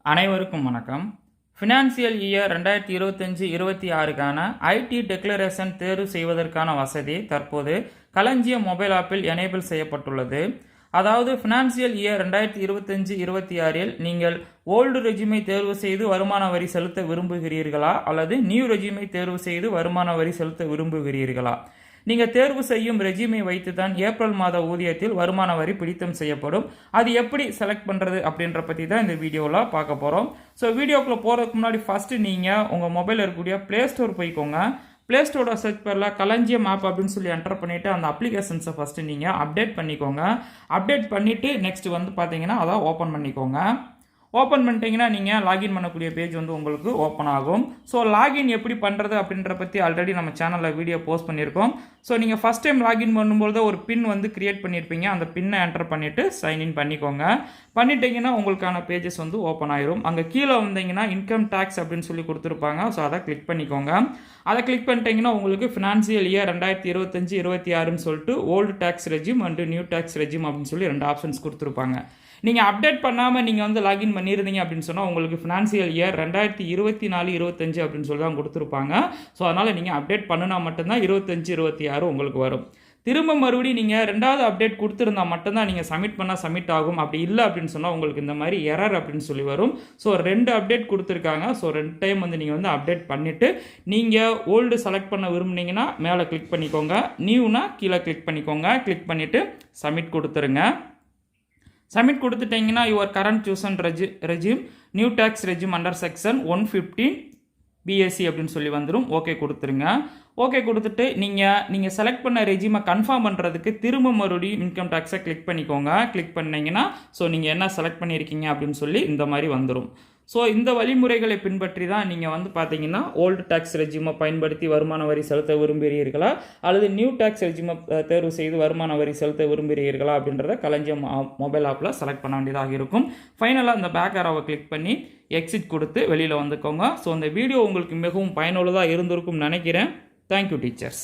அனைவருக்கும் வணக்கம். Financial year 2025-26க்கான ID declaration தேர்வு செய்வதற்கான வசதி தற்போது களஞ்சியம் மொபைல் ஆப்பில் எனேபிள் செய்யப்பட்டுள்ளது. அதாவது ஃபினான்சியல் இயர் 2025-26இல் நீங்கள் ஓல்டு ரெஜியூமை தேர்வு செய்து வருமான வரி செலுத்த விரும்புகிறீர்களா அல்லது நியூ ரெஜியூமை தேர்வு செய்து வருமான வரி செலுத்த விரும்புகிறீர்களா? நீங்கள் தேர்வு செய்யும் ரெஜியூமை வைத்து தான் ஏப்ரல் மாத ஊதியத்தில் வருமான வரி பிடித்தம் செய்யப்படும். அது எப்படி செலக்ட் பண்ணுறது அப்படின்ற பற்றி தான் இந்த வீடியோவில் பார்க்க போகிறோம். ஸோ வீடியோக்குள்ளே போகிறதுக்கு முன்னாடி ஃபஸ்ட்டு நீங்கள் உங்கள் மொபைலில் இருக்கக்கூடிய ப்ளே ஸ்டோர் போய்க்கோங்க. ப்ளே ஸ்டோரோட சர்ச் பேரில் களஞ்சியம் ஆப் அப்படின்னு சொல்லி என்டர் பண்ணிவிட்டு அந்த அப்ளிகேஷன்ஸை ஃபஸ்ட்டு நீங்கள் அப்டேட் பண்ணிக்கோங்க. அப்டேட் பண்ணிவிட்டு நெக்ஸ்ட் வந்து பார்த்தீங்கன்னா அதை ஓப்பன் பண்ணிக்கோங்க. ஓப்பன் பண்ணிட்டீங்கன்னா நீங்கள் லாகின் பண்ணக்கூடிய பேஜ் வந்து உங்களுக்கு ஓப்பன் ஆகும். ஸோ லாகின் எப்படி பண்ணுறது அப்படின்ற பற்றி ஆல்ரெடி நம்ம சேனலில் வீடியோ போஸ்ட் பண்ணியிருக்கோம். ஸோ நீங்கள் ஃபஸ்ட் டைம் லாகின் பண்ணும்போது ஒரு பின் வந்து கிரியேட் பண்ணியிருப்பீங்க. அந்த பின்னை என்டர் பண்ணிவிட்டு சைன்இன் பண்ணிக்கோங்க. பண்ணிட்டீங்கன்னா உங்களுக்கான பேஜஸ் வந்து ஓப்பன் ஆயிரும். அங்கே கீழே வந்தீங்கன்னா இன்கம் டேக்ஸ் அப்படின்னு சொல்லி கொடுத்துருப்பாங்க. ஸோ அதை கிளிக் பண்ணிக்கோங்க. அதை கிளிக் பண்ணிட்டீங்கன்னா உங்களுக்கு ஃபினான்சியல் இயர் 2025-26ன்னு சொல்லிட்டு old tax regime and new tax regime அப்படின்னு சொல்லி 2 ஆப்ஷன்ஸ் கொடுத்துருப்பாங்க. நீங்கள் அப்டேட் பண்ணாமல் நீங்கள் வந்து லாகின் பண்ணியிருந்தீங்க அப்படின்னு சொன்னால் உங்களுக்கு ஃபினான்சியல் இயர் 2024-25 அப்படின்னு சொல்லி தான் கொடுத்துருப்பாங்க. ஸோ அதனால் நீங்கள் அப்டேட் பண்ணினா மட்டும்தான் 25-26 உங்களுக்கு வரும். திரும்ப மறுபடியும் நீங்கள் 2வது அப்டேட் கொடுத்துருந்தா மட்டும்தான் நீங்கள் சப்மிட் பண்ணால் சப்மிட் ஆகும். அப்படி இல்லை அப்படின்னு சொன்னால் உங்களுக்கு இந்த மாதிரி எரர் அப்படின்னு சொல்லி வரும். ஸோ 2 அப்டேட் கொடுத்துருக்காங்க. ஸோ 2 டைம் வந்து நீங்கள் வந்து அப்டேட் பண்ணிவிட்டு நீங்கள் ஓல்டு செலக்ட் பண்ண விரும்புனீங்கன்னா மேலே கிளிக் பண்ணிக்கோங்க. நியூனா கீழே கிளிக் பண்ணிக்கோங்க. கிளிக் பண்ணிவிட்டு சப்மிட் கொடுத்துருங்க. சப்மிட் கொடுத்துட்டிங்கன்னா your current chosen regime new tax regime under section 115 BSC அப்படின்னு சொல்லி வந்துடும். ஓகே கொடுத்துருங்க. ஓகே கொடுத்துட்டு நீங்கள் செலக்ட் பண்ண ரெஜிமை கன்ஃபார்ம் பண்ணுறதுக்கு திரும்ப மறுபடியும் இன்கம் டேக்ஸை கிளிக் பண்ணிக்கோங்க. கிளிக் பண்ணிங்கன்னா ஸோ நீங்கள் என்ன செலக்ட் பண்ணியிருக்கீங்க அப்படின்னு சொல்லி இந்த மாதிரி வந்துடும். ஸோ இந்த வழிமுறைகளை பின்பற்றி தான் நீங்கள் வந்து பார்த்தீங்கன்னா ஓல்டு டேக்ஸ் ரெஜிமை பயன்படுத்தி வருமான வரி செலுத்த விரும்புகிறீர்களா அல்லது நியூ டேக்ஸ் ரெஜிமை தேர்வு செய்து வருமான வரி செலுத்த விரும்புகிறீர்களா அப்படின்றத களஞ்சியம் மொபைல் ஆப்பில் செலக்ட் பண்ண வேண்டியதாக இருக்கும். ஃபைனலாக இந்த பேக் ஆரோவை கிளிக் பண்ணி எக்ஸிட் கொடுத்து வெளியில் வந்துக்கோங்க. ஸோ இந்த வீடியோ உங்களுக்கு மிகவும் பயனுள்ளதாக இருந்திருக்கும் நினைக்கிறேன். Thank you teachers.